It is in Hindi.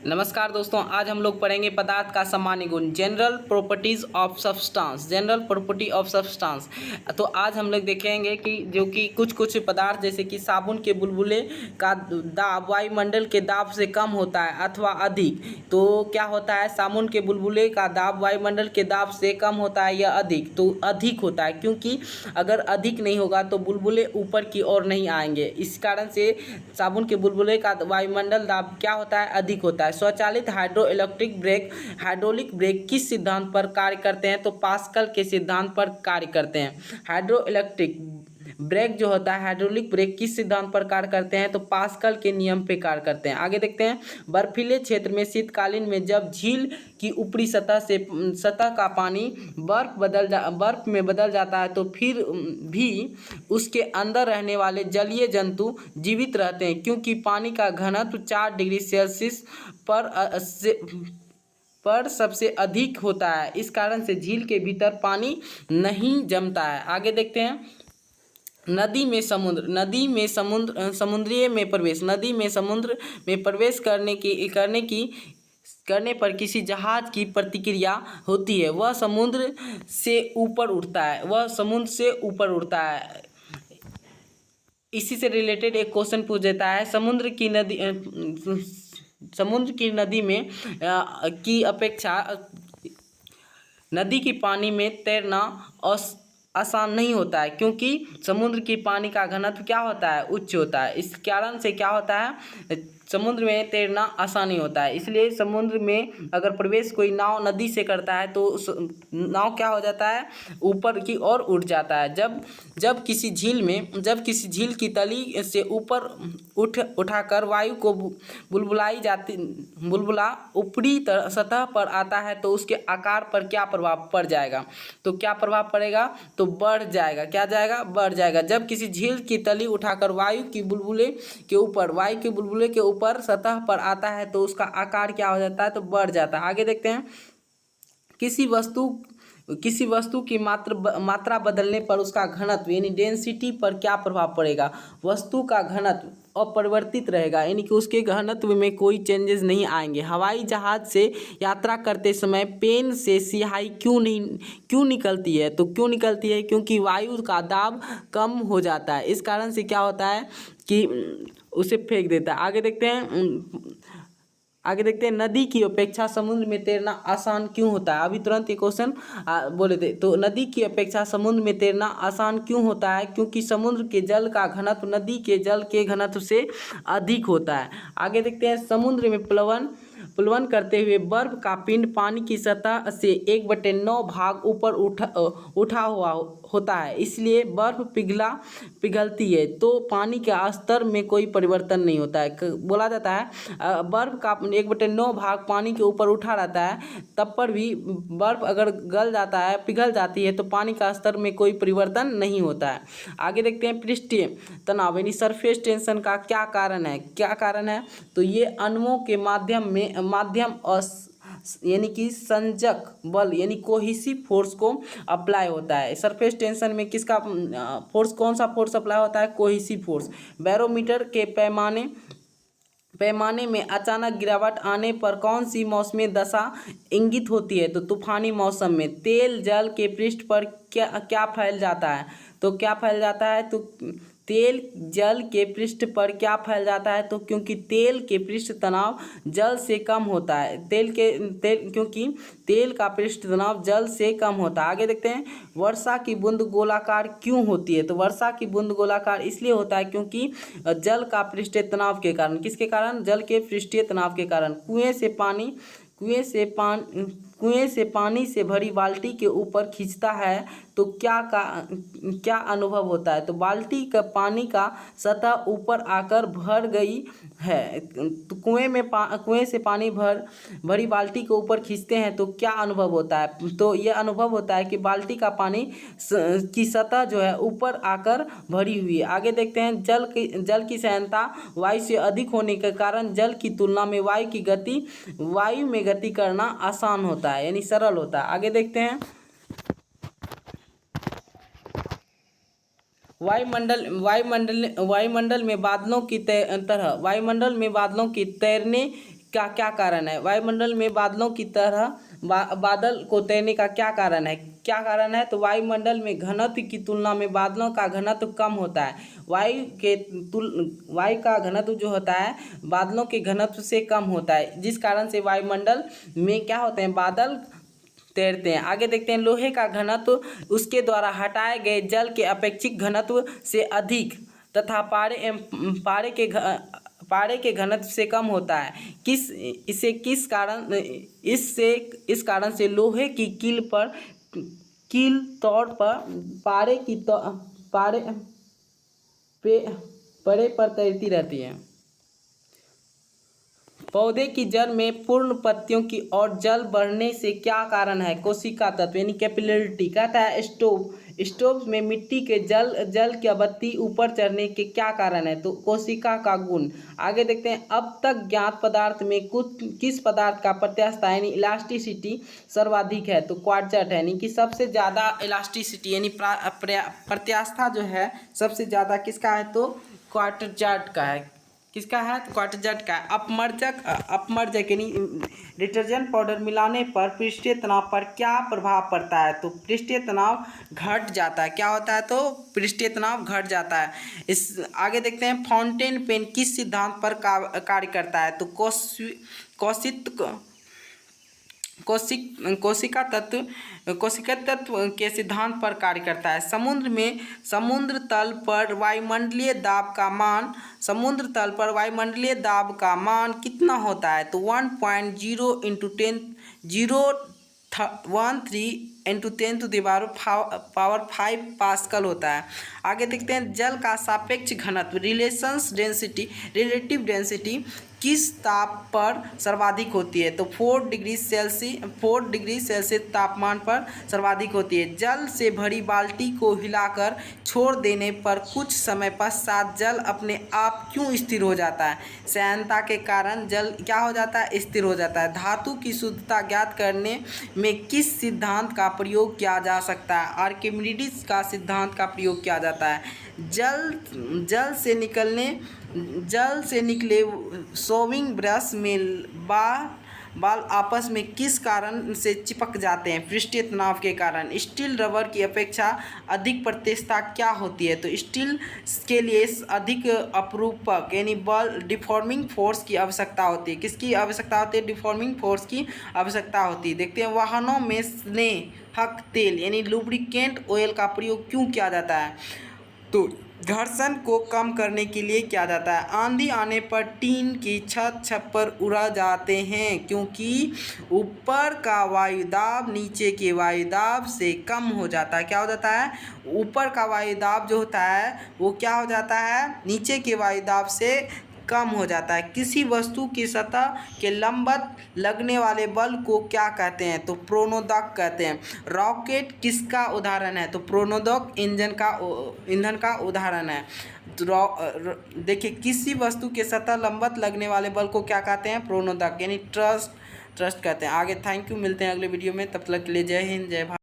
नमस्कार दोस्तों, आज हम लोग पढ़ेंगे पदार्थ का सामान्य गुण, general properties of substance. General property of substance. तो आज हम लोग देखेंगे कि जो कि कुछ कुछ पदार्थ जैसे कि साबुन के बुलबुले का दाब वायुमंडल के दाब से कम होता है अथवा अधिक। तो क्या होता है, साबुन के बुलबुले का दाब वायुमंडल के दाब से कम होता है या अधिक? तो अधिक होता है, क्योंकि अगर अधिक नहीं होगा तो बुलबुले ऊपर की ओर नहीं आएंगे। इस कारण से साबुन के बुलबुले का वायुमंडल दाब क्या होता है, अधिक होता है। स्वचालित हाइड्रोइलेक्ट्रिक ब्रेक हाइड्रोलिक ब्रेक किस सिद्धांत पर कार्य करते हैं? तो पास्कल के सिद्धांत पर कार्य करते हैं। हाइड्रोइलेक्ट्रिक ब्रेक जो होता है, हाइड्रोलिक ब्रेक किस सिद्धांत पर कार्य करते हैं? तो पास्कल के नियम पे कार्य करते हैं। आगे देखते हैं, बर्फीले क्षेत्र में शीतकालीन में जब झील की ऊपरी सतह का पानी बर्फ में बदल जाता है तो फिर भी उसके अंदर रहने वाले जलीय जंतु जीवित रहते हैं, क्योंकि पानी का घनत्व 4 डिग्री सेल्सियस पर सबसे अधिक होता है। इस कारण से झील के भीतर पानी नहीं जमता है। आगे देखते हैं, नदी में समुद्र में प्रवेश करने पर किसी जहाज की प्रतिक्रिया होती है, वह समुद्र से ऊपर उड़ता है। इसी से रिलेटेड एक क्वेश्चन पूछ देता है, समुद्र की नदी में की अपेक्षा नदी की पानी में तैरना आसान नहीं होता है, क्योंकि समुद्र की पानी का घनत्व क्या होता है, उच्च होता है। इस कारण से क्या होता है, समुद्र में तैरना आसान नहीं होता है। इसलिए समुद्र में अगर प्रवेश कोई नाव नदी से करता है तो उस नाव क्या हो जाता है, ऊपर की ओर उठ जाता है। जब किसी झील की तली से ऊपर उठाकर वायु को बुलबुला ऊपरी सतह पर आता है तो उसके आकार पर क्या प्रभाव पड़ जाएगा? तो क्या प्रभाव पड़ेगा? तो बढ़ जाएगा। क्या जाएगा? बढ़ जाएगा। जब किसी झील की तली उठाकर वायु के बुलबुले के ऊपर सतह पर आता है तो उसका आकार क्या हो जाता है? तो बढ़ जाता है। आगे देखते हैं, किसी वस्तु की मात्रा बदलने पर उसका घनत्व यानी डेंसिटी पर क्या प्रभाव पड़ेगा? वस्तु का घनत्व अपरिवर्तित रहेगा, यानी कि उसके घनत्व में कोई चेंजेस नहीं आएंगे। हवाई जहाज से यात्रा करते समय पेन से स्याही क्यों निकलती है? तो क्यों निकलती है? क्योंकि वायु का दाब कम हो जाता है। इस कारण से क्या होता है कि उसे फेंक देता है। आगे देखते हैं, नदी की अपेक्षा समुद्र में तैरना आसान क्यों होता है? अभी तुरंत ये क्वेश्चन बोले थे। तो नदी की अपेक्षा समुद्र में तैरना आसान क्यों होता है? क्योंकि समुद्र के जल का घनत्व नदी के जल के घनत्व से अधिक होता है। आगे देखते हैं, समुद्र में प्लवन करते हुए बर्फ का पिंड पानी की सतह से 1/9 भाग ऊपर उठा हुआ होता है, इसलिए बर्फ पिघलती है तो पानी के स्तर में कोई परिवर्तन नहीं होता है। बोला जाता है बर्फ का 1/9 भाग पानी के ऊपर उठा रहता है, तब पर भी बर्फ अगर पिघल जाती है तो पानी का स्तर में कोई परिवर्तन नहीं होता है। आगे देखते हैं, पृष्ठीय तनाव यानी सरफेस टेंशन का क्या कारण है? तो ये अणुओं के माध्यम और यानी कि संजक बल यानी कोहिसिव फोर्स को अप्लाई होता है। सरफेस टेंशन में किसका फोर्स, कौन सा फोर्स अप्लाई होता है? Cohesive force. बैरोमीटर के पैमाने में अचानक गिरावट आने पर कौन सी मौसमी दशा इंगित होती है? तो तूफानी मौसम में तेल जल के पृष्ठ पर क्या फैल जाता है? तो क्या फैल जाता है? तो तेल जल के पृष्ठ पर क्या फैल जाता है? तो क्योंकि तेल के पृष्ठ तनाव जल से कम होता है। क्योंकि तेल का पृष्ठ तनाव जल से कम होता है। आगे देखते हैं, वर्षा की बूंद गोलाकार क्यों होती है? तो वर्षा की बूंद गोलाकार इसलिए होता है क्योंकि जल का पृष्ठीय तनाव के कारण। किसके कारण? जल के पृष्ठीय तनाव के कारण। कुएं से पानी से भरी बाल्टी के ऊपर खींचता है तो क्या अनुभव होता है? तो बाल्टी का पानी का सतह ऊपर आकर भर गई है। तो कुएं से पानी भरी बाल्टी के ऊपर खींचते हैं तो क्या अनुभव होता है? तो ये अनुभव होता है कि बाल्टी का पानी की सतह जो है ऊपर आकर भरी हुई है। आगे देखते हैं, जल की सांद्रता वायु से अधिक होने के कारण जल की तुलना में वायु में गति करना आसान होता है, यानी सरल होता है। आगे देखते हैं, वायुमंडल में बादलों की तैरने का क्या कारण है? वायुमंडल में बादलों की तरह बादल को तैरने का क्या कारण है? क्या कारण है? तो वायुमंडल में घनत्व की तुलना में बादलों का घनत्व कम होता है। वायु का घनत्व जो होता है बादलों के घनत्व से कम होता है, जिस कारण से वायुमंडल में क्या होते हैं, बादल तैरते हैं। आगे देखते हैं, लोहे का घनत्व उसके द्वारा हटाए गए जल के अपेक्षित घनत्व से अधिक तथा पारे के घनत्व से कम होता है। इस कारण से लोहे की कील तौर पर पारे पर तैरती रहती है। पौधे की जड़ में पूर्ण पत्तियों की और जल बढ़ने से क्या कारण है? कोशिका तत्व यानी कैपिलरिटी। कहता है स्टोव में मिट्टी के जल की आवृत्ति ऊपर चढ़ने के क्या कारण है? तो कोशिका का गुण। आगे देखते हैं, अब तक ज्ञात पदार्थ में किस पदार्थ का प्रत्यास्थता यानी इलास्टिसिटी सर्वाधिक है? तो क्वार्ट्ज है, यानी कि सबसे ज़्यादा इलास्टिसिटी यानी प्रत्यास्थता जो है सबसे ज़्यादा किसका है? तो क्वार्ट्ज का है। किसका है? तो क्वार्ट्ज का है। अपमर्जक यानी डिटर्जेंट पाउडर मिलाने पर पृष्ठीय तनाव पर क्या प्रभाव पड़ता है? तो पृष्ठीय तनाव घट जाता है। क्या होता है? तो पृष्ठीय तनाव घट जाता है। इस आगे देखते हैं, फाउंटेन पेन किस सिद्धांत पर कार्य करता है? तो कोशिका तत्व के सिद्धांत पर कार्य करता है। समुद्र तल पर वायुमंडलीय दाब का मान कितना होता है? तो 1.0 × 10⁵ पास्कल होता है। आगे देखते हैं, जल का सापेक्ष घनत्व रिलेटिव डेंसिटी किस ताप पर सर्वाधिक होती है? तो 4 डिग्री सेल्सियस तापमान पर सर्वाधिक होती है। जल से भरी बाल्टी को हिलाकर छोड़ देने पर कुछ समय पश्चात जल अपने आप क्यों स्थिर हो जाता है? श्यानता के कारण जल क्या हो जाता है? स्थिर हो जाता है। धातु की शुद्धता ज्ञात करने में किस सिद्धांत का प्रयोग किया जा सकता है? आर्किमिडीज का सिद्धांत का प्रयोग किया जाता है। जल से निकले शोविंग ब्रश में बाल आपस में किस कारण से चिपक जाते हैं? पृष्ठीय तनाव के कारण। स्टील रबर की अपेक्षा अधिक प्रत्यास्थता क्या होती है? तो स्टील के लिए अधिक अपरूपक यानी बल डिफॉर्मिंग फोर्स की आवश्यकता होती है। किसकी आवश्यकता होती है? डिफॉर्मिंग फोर्स की आवश्यकता होती है। देखते हैं, वाहनों में स्नेहक तेल यानी लुब्रिकेंट ऑयल का प्रयोग क्यों किया जाता है? तो घर्षण को कम करने के लिए किया जाता है। आंधी आने पर टीन की छप्पर उड़ा जाते हैं क्योंकि ऊपर का वायुदाब नीचे के वायुदाब से कम हो जाता है। क्या हो जाता है? ऊपर का वायुदाब जो होता है वो क्या हो जाता है? नीचे के वायुदाब से कम हो जाता है। किसी वस्तु की सतह के लंबवत लगने वाले बल को क्या कहते हैं? तो प्रोनोदक कहते हैं। रॉकेट किसका उदाहरण है? तो प्रोनोदक ईंधन का उदाहरण है। देखिए, किसी वस्तु के सतह लंबवत लगने वाले बल को क्या कहते हैं? प्रोनोदक यानी ट्रस्ट कहते हैं। आगे थैंक यू, मिलते हैं अगले वीडियो में, तब तक के लिए जय हिंद जय भारत।